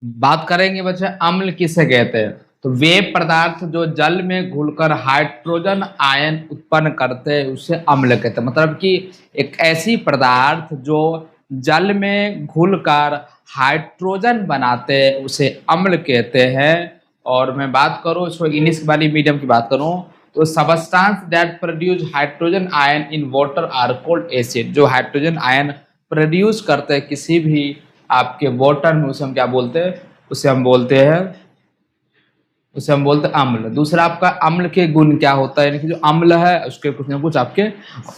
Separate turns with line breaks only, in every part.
बात करेंगे बच्चे अम्ल किसे कहते हैं। तो वे पदार्थ जो जल में घुलकर हाइड्रोजन आयन उत्पन्न करते हैं उसे अम्ल कहते हैं। मतलब कि एक ऐसी पदार्थ जो जल में घुलकर हाइड्रोजन बनाते हैं उसे अम्ल कहते हैं। और मैं बात करूं इसको इंग्लिश वाली मीडियम की बात करूं तो substance that produce hydrogen ion in water are called acid. जो हाइड्रोजन आयन प्रोड्यूस करते हैं किसी भी आपके वाटर में उसे हम क्या बोलते हैं, उसे हम बोलते हैं अम्ल। दूसरा आपका अम्ल के गुण क्या होता है, यानी कि जो अम्ल है उसके कुछ ना कुछ आपके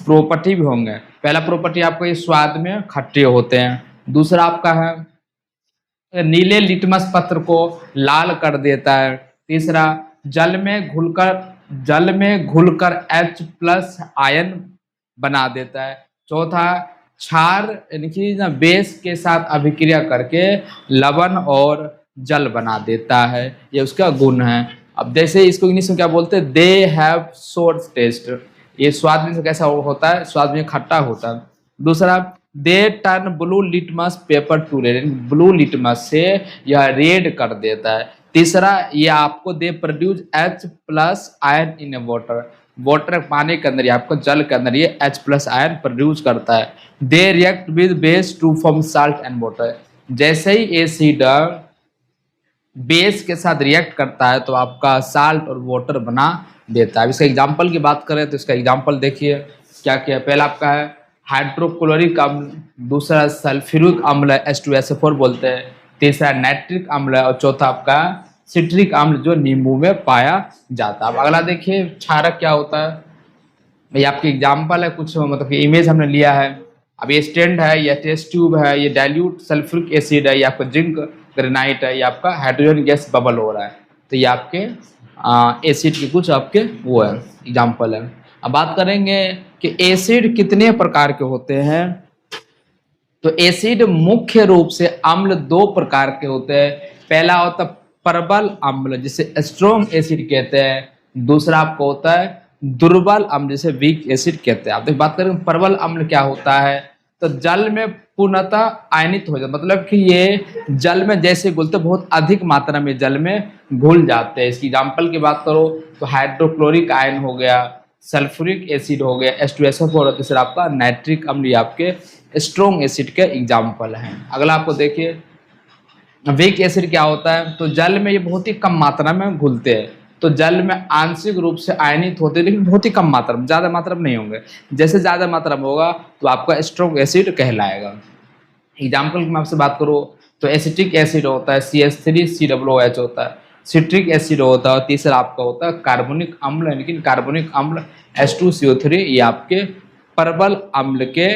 प्रॉपर्टी भी होंगे। पहला प्रॉपर्टी आपका ये स्वाद में खट्टे होते हैं। दूसरा आपका है नीले लिटमस पत्र को लाल कर देता है। तीसरा जल में घुलकर H+ आयन बना देता है। चौथा क्षार यानी कि ना बेस के साथ अभिक्रिया करके लवण और जल बना देता है, ये उसका गुण है। अब जैसे इसको इंग्लिश में क्या बोलते हैं, दे हैव सोर टेस्ट। ये स्वाद में से कैसा होता है, स्वाद में खट्टा होता है। दूसरा they turn blue litmus paper two red, blue litmus से यह रेड कर देता है। तीसरा ये आपको they produce H+ ion in water, water पानी के अंदर आपको जल के अंदर ये H+ आयन प्रोड्यूस करता है। They react with base to form salt and water, जैसे ही एसिड बेस के साथ रिएक्ट करता है तो आपका साल्ट और वाटर बना देता है। इसका एग्जांपल की बात करें तो इसका एग्जांपल देखिए क्या क्या है। पहला आपका है हाइड्रोक्लोरिक अम्ल, दूसरा सल्फ्यूरिक अम्ल है H2SO4 बोलते हैं, तीसरा नाइट्रिक अम्ल है और चौथा आपका सिट्रिक अम्ल जो नींबू में पाया जाता है। अब अगला देखिए क्षारक क्या होता है। ये आपकी एग्जाम्पल है, कुछ मतलब कि इमेज हमने लिया है। अब ये स्टैंड है, ये टेस्ट ट्यूब है, ये डाइल्यूट सल्फ्यूरिक एसिड है, ये आपका जिंक ग्रेनाइट है, ये आपका हाइड्रोजन गैस बबल हो रहा है। तो ये आपके एसिड के कुछ आपके वो है एग्जाम्पल है। अब बात करेंगे कि एसिड कितने प्रकार के होते हैं। तो एसिड मुख्य रूप से अम्ल दो प्रकार के होते हैं। पहला होता है प्रबल अम्ल जिसे स्ट्रॉन्ग एसिड कहते हैं, दूसरा आपको होता है दुर्बल अम्ल जिसे वीक एसिड कहते हैं। आप देखिए बात करें प्रबल अम्ल क्या होता है, तो जल में पूर्णतः आयनित हो जाता, मतलब कि ये जल में जैसे घुलते बहुत अधिक मात्रा में जल में घुल जाते हैं। इसकी एग्जाम्पल की बात करो तो हाइड्रोक्लोरिक आयन हो गया, सल्फ्यूरिक एसिड हो गया H2SO4 और तीसरा आपका नाइट्रिक अम्ल, ये आपके स्ट्रॉन्ग एसिड के एग्जाम्पल हैं। अगला आपको देखिए वीक एसिड क्या होता है, तो जल में ये बहुत ही कम मात्रा में घुलते हैं। तो जल में आंशिक रूप से आयनित होते हैं लेकिन बहुत ही कम मात्रा में, ज़्यादा मात्रा में नहीं होंगे। जैसे ज़्यादा मात्रा में होगा तो आपका स्ट्रॉन्ग एसिड कहलाएगा। एग्जाम्पल की मैं आपसे बात करूँ तो एसिटिक एसिड होता है CH3COOH होता है, सिट्रिक एसिड होता है और तीसरा आपका होता है कार्बोनिक अम्ल, लेकिन कार्बोनिक अम्ल H2CO3, ये आपके प्रबल अम्ल के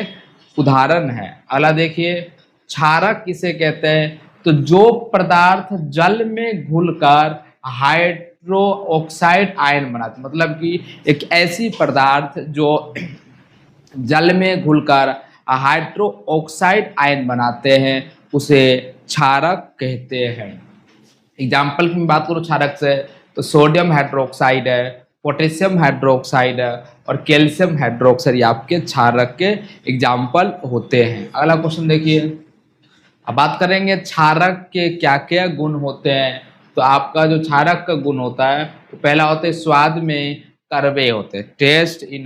उदाहरण है। अगला देखिए क्षारक किसे कहते हैं, तो जो पदार्थ जल में घुलकर हाइड्रो ऑक्साइड आयन बनाते, मतलब कि एक ऐसी पदार्थ जो जल में घुलकर हाइड्रो ऑक्साइड आयन बनाते हैं उसे क्षारक कहते हैं। एग्जाम्पल की बात करूँ क्षारक से तो सोडियम हाइड्रोक्साइड है, पोटेशियम हाइड्रोक्साइड है और कैल्शियम हाइड्रोक्साइड, ये आपके क्षारक के एग्जाम्पल होते हैं। अगला क्वेश्चन देखिए, अब बात करेंगे क्षारक के क्या क्या गुण होते हैं। तो आपका जो क्षारक का गुण होता है तो पहला होता है स्वाद में कड़वे होते हैं, टेस्ट इन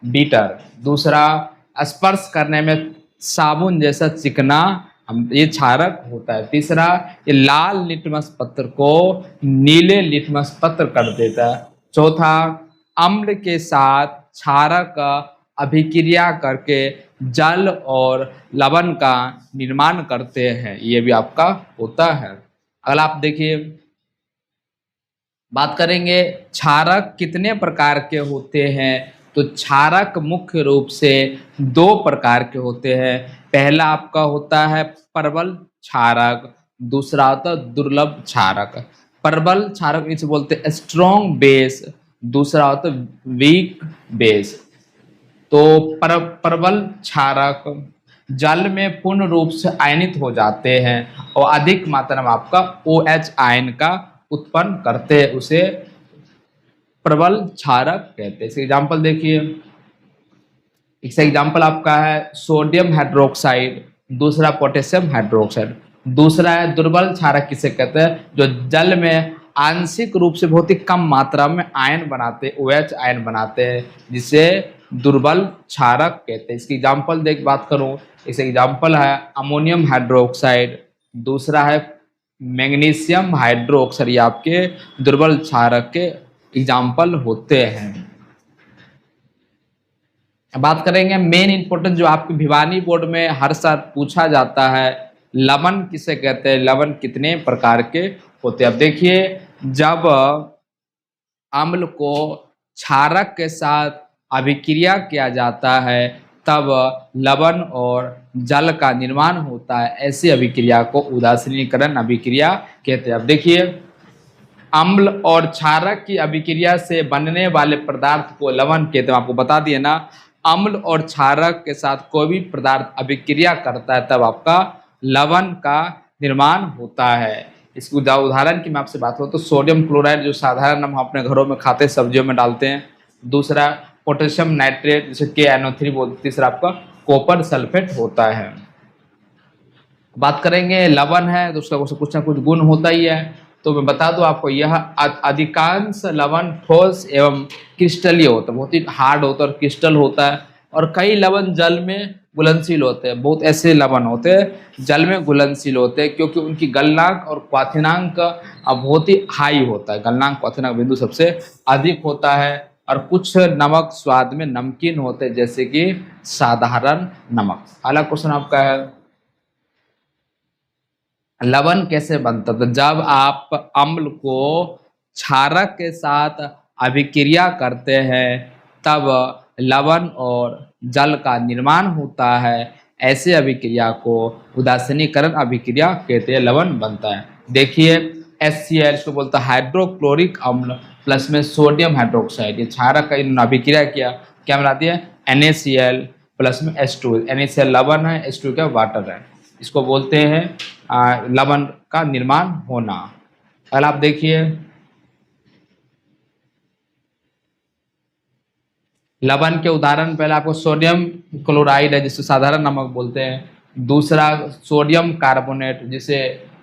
बीटर। दूसरा स्पर्श करने में साबुन जैसा चिकना, हम ये क्षारक होता है। तीसरा ये लाल लिटमस पत्र को नीले लिटमस पत्र कर देता है। चौथा अम्ल के साथ क्षारक का अभिक्रिया करके जल और लवण का निर्माण करते हैं, ये भी आपका होता है। अगला आप देखिए बात करेंगे क्षारक कितने प्रकार के होते हैं। तो क्षारक मुख्य रूप से दो प्रकार के होते हैं। पहला आपका होता है प्रबल क्षारक, दूसरा होता है दुर्लभ क्षारक। प्रबल क्षारक इसे बोलते हैं स्ट्रॉन्ग बेस, दूसरा होता है वीक बेस। तो प्रबल क्षारक जल में पूर्ण रूप से आयनित हो जाते हैं और अधिक मात्रा में आपका OH आयन का उत्पन्न करते हैं, उसे प्रबल क्षारक कहते हैं। इसका एग्जाम्पल देखिए, इसका एग्जाम्पल आपका है सोडियम हाइड्रोक्साइड, दूसरा पोटेशियम हाइड्रोक्साइड। दूसरा है दुर्बल क्षारक किसे कहते हैं, जो जल में आंशिक रूप से बहुत ही कम मात्रा में आयन बनाते, OH आयन बनाते हैं, जिसे दुर्बल क्षारक कहते हैं। इसकी एग्जाम्पल देख बात करूं, इस एग्जाम्पल है अमोनियम हाइड्रोक्साइड, दूसरा है मैग्नीशियम हाइड्रोक्साइड, ये आपके दुर्बल क्षारक के एग्जाम्पल होते हैं। बात करेंगे मेन इंपॉर्टेंट जो आपके भिवानी बोर्ड में हर साल पूछा जाता है, लवण किसे कहते हैं, लवण कितने प्रकार के होते हैं। अब देखिए, जब अम्ल को क्षारक के साथ अभिक्रिया किया जाता है तब लवण और जल का निर्माण होता है। ऐसी अभिक्रिया को उदासीनीकरण अभिक्रिया कहते हैं। अब देखिए, अम्ल और क्षारक की अभिक्रिया से बनने वाले पदार्थ को लवण कहते हैं। आपको बता दिए ना, अम्ल और क्षारक के साथ कोई भी पदार्थ अभिक्रिया करता है तब आपका लवण का निर्माण होता है। इसकी उदाहरण की मैं आपसे बात करूँ तो सोडियम क्लोराइड जो साधारण हम अपने घरों में खाते सब्जियों में डालते हैं, दूसरा पोटेशियम नाइट्रेट जिसे KNO3 बोलते, तीसरा आपका कॉपर सल्फेट होता है। बात करेंगे लवण है तो उसका कुछ ना कुछ गुण होता ही है, तो मैं बता दूं आपको, यह अधिकांश लवण ठोस एवं क्रिस्टलीय होता है, बहुत ही हार्ड होता है और क्रिस्टल होता है। और कई लवण जल में घुलनशील होते हैं, बहुत ऐसे लवण होते हैं जल में घुलनशील होते हैं क्योंकि उनकी गलनांक और क्वाथनांक बहुत ही हाई होता है, गलनांक क्वाथनांक बिंदु सबसे अधिक होता है। और कुछ नमक स्वाद में नमकीन होते हैं जैसे कि साधारण नमक। अगला क्वेश्चन आपका है, लवण कैसे बनता है। तो जब आप अम्ल को क्षारक के साथ अभिक्रिया करते हैं तब लवण और जल का निर्माण होता है। ऐसे अभिक्रिया को उदासीनीकरण अभिक्रिया कहते हैं, लवण बनता है। देखिए HCl इसको बोलता है हाइड्रोक्लोरिक अम्ल प्लस में सोडियम हाइड्रोक्साइड, ये क्षारक का इन्होंने अभिक्रिया किया, क्या बनाती है NaCl प्लस में H2। NaCl लवण है, H2 क्या वाटर है, इसको बोलते हैं लवण का निर्माण होना। पहले आप देखिए, लवण के उदाहरण पहले आपको सोडियम क्लोराइड है जिसे साधारण नमक बोलते हैं, दूसरा सोडियम कार्बोनेट जिसे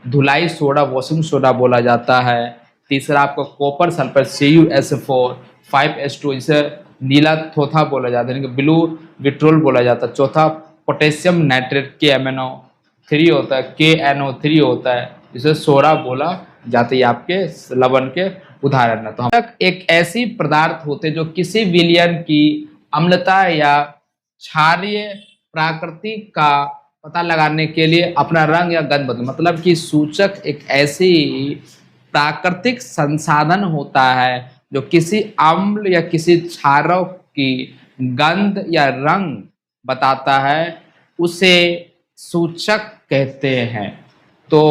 धुलाई सोडा वॉशिंग सोडा बोला जाता है, तीसरा आपको कॉपर सल्फेट CuSO4 5H2 जिसे नीला थोथा बोला जाता है, ब्लू विट्रोल बोला जाता है, चौथा पोटेशियम नाइट्रेट KMnO3 होता है, KNO3 होता है जिसे सोडा बोला जाता है। आपके लवण के उदाहरण है। तो हम एक ऐसी पदार्थ होते जो किसी विलयन की अम्लता या क्षारीय प्रकृति का पता लगाने के लिए अपना रंग या गंध बदलते, मतलब कि सूचक एक ऐसी प्राकृतिक संसाधन होता है जो किसी अम्ल या किसी क्षारक की गंध या रंग बताता है, उसे सूचक कहते हैं। तो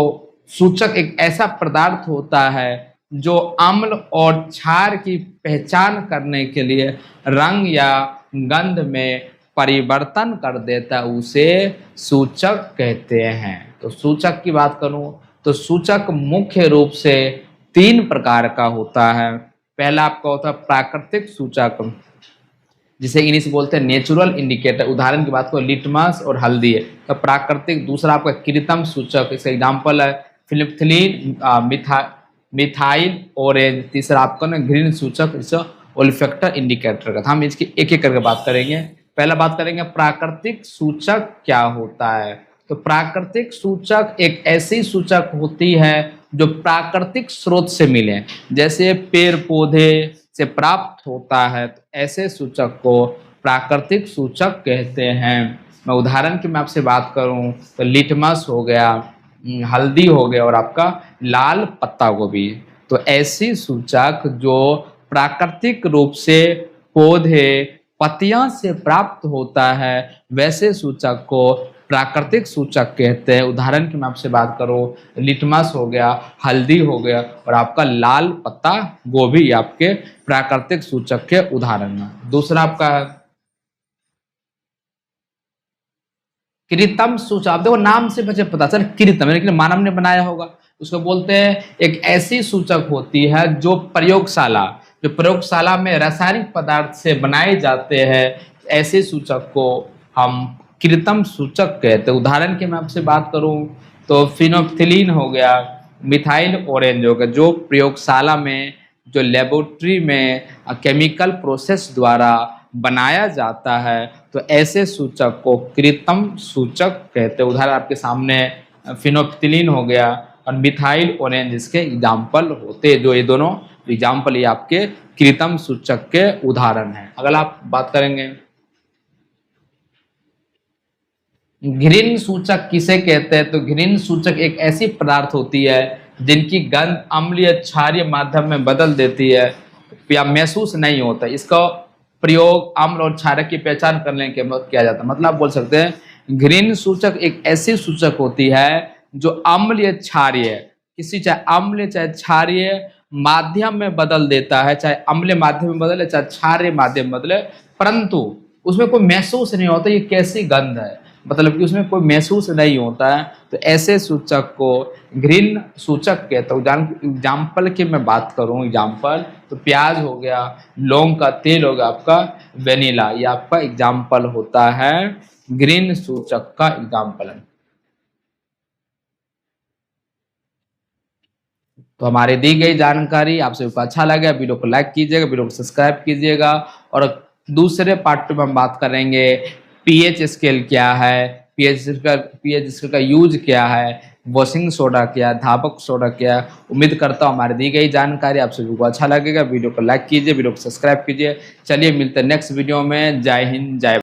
सूचक एक ऐसा पदार्थ होता है जो अम्ल और क्षार की पहचान करने के लिए रंग या गंध में परिवर्तन कर देता है, उसे सूचक कहते हैं। तो सूचक की बात करूं तो सूचक मुख्य रूप से 3 प्रकार का होता है। पहला आपका होता है प्राकृतिक सूचक जिसे इंग्लिश बोलते हैं नेचुरल इंडिकेटर, उदाहरण की बात करो लिटमस और हल्दी है तो प्राकृतिक। दूसरा आपका कृत्रिम सूचक, इसका एग्जाम्पल है फिलिप्थिलीन मिथाइल ऑरेंज। तीसरा आपका ना ग्रीन सूचक इसे ओल्फैक्टर इंडिकेटर का। हम इसकी एक एक करके बात करेंगे। पहला बात करेंगे प्राकृतिक सूचक क्या होता है। तो प्राकृतिक सूचक एक ऐसी सूचक होती है जो प्राकृतिक स्रोत से मिले, जैसे पेड़ पौधे से प्राप्त होता है, तो ऐसे सूचक को प्राकृतिक सूचक कहते हैं। मैं उदाहरण की मैं आपसे बात करूं तो लिटमस हो गया, हल्दी हो गया और आपका लाल पत्ता गोभी। तो ऐसी सूचक जो प्राकृतिक रूप से पौधे पत्तियां से प्राप्त होता है, वैसे सूचक को प्राकृतिक सूचक कहते हैं। उदाहरण की मैं आपसे बात करूं लिटमस हो गया, हल्दी हो गया और आपका लाल पत्ता गोभी आपके प्राकृतिक सूचक के उदाहरण हैं। दूसरा आपका कृत्रिम सूचक। आप देखो नाम से मुझे पता चल कृत्रिम लेकिन मानव ने बनाया होगा, उसको बोलते हैं एक ऐसी सूचक होती है जो प्रयोगशाला में रासायनिक पदार्थ से बनाए जाते हैं, ऐसे सूचक को हम कृत्रिम सूचक कहते हैं। उदाहरण की मैं आपसे बात करूं तो फिनोप्थिलीन हो गया, मिथाइल ऑरेंज हो गया, जो प्रयोगशाला में, जो लेबोरेटरी में केमिकल प्रोसेस द्वारा बनाया जाता है, तो ऐसे सूचक को कृत्रिम सूचक कहते हैं। उदाहरण आपके सामने फिनोप्थिलीन हो गया और मिथाइल ऑरेंज इसके एग्जाम्पल होते हैं। जो ये दोनों एग्जाम्पल ये आपके कृत्रिम सूचक के उदाहरण हैं। अगर आप बात करेंगे घृण सूचक किसे कहते हैं, तो घृण सूचक एक ऐसी पदार्थ होती है जिनकी गंध अम्लीय क्षारीय माध्यम में बदल देती है या महसूस नहीं होता। इसका प्रयोग अम्ल और क्षारक की पहचान करने के बाद किया जाता है। मतलब आप बोल सकते हैं घृण सूचक एक ऐसी सूचक होती है जो अम्लीय क्षारीय, किसी चाहे अम्ल चाहे क्षारीय माध्यम में बदल देता है, चाहे अम्लीय माध्यम में बदले चाहे क्षारीय माध्यम में बदले, परंतु उसमें कोई महसूस नहीं होता ये कैसी गंध है, मतलब कि उसमें कोई महसूस नहीं होता है। तो ऐसे सूचक को घृण सूचक कहते हैं। एग्जाम्पल की मैं बात करूं, एग्जाम्पल तो प्याज हो गया, लौंग का तेल हो गया, आपका वेनिला, ये आपका एग्जाम्पल होता है, घृण सूचक का एग्जाम्पल है। तो हमारी दी गई जानकारी आपसे अच्छा लगे, वीडियो को लाइक कीजिएगा, वीडियो को सब्सक्राइब कीजिएगा। और दूसरे पार्ट में हम बात करेंगे पीएच स्केल क्या है, पीएच स्केल का यूज क्या है, वॉशिंग सोडा क्या है, धापक सोडा क्या है। उम्मीद करता हूँ हमारी दी गई जानकारी आप सभी को अच्छा लगेगा। वीडियो को लाइक कीजिए, वीडियो को सब्सक्राइब कीजिए। चलिए मिलते हैं नेक्स्ट वीडियो में। जय हिंद, जय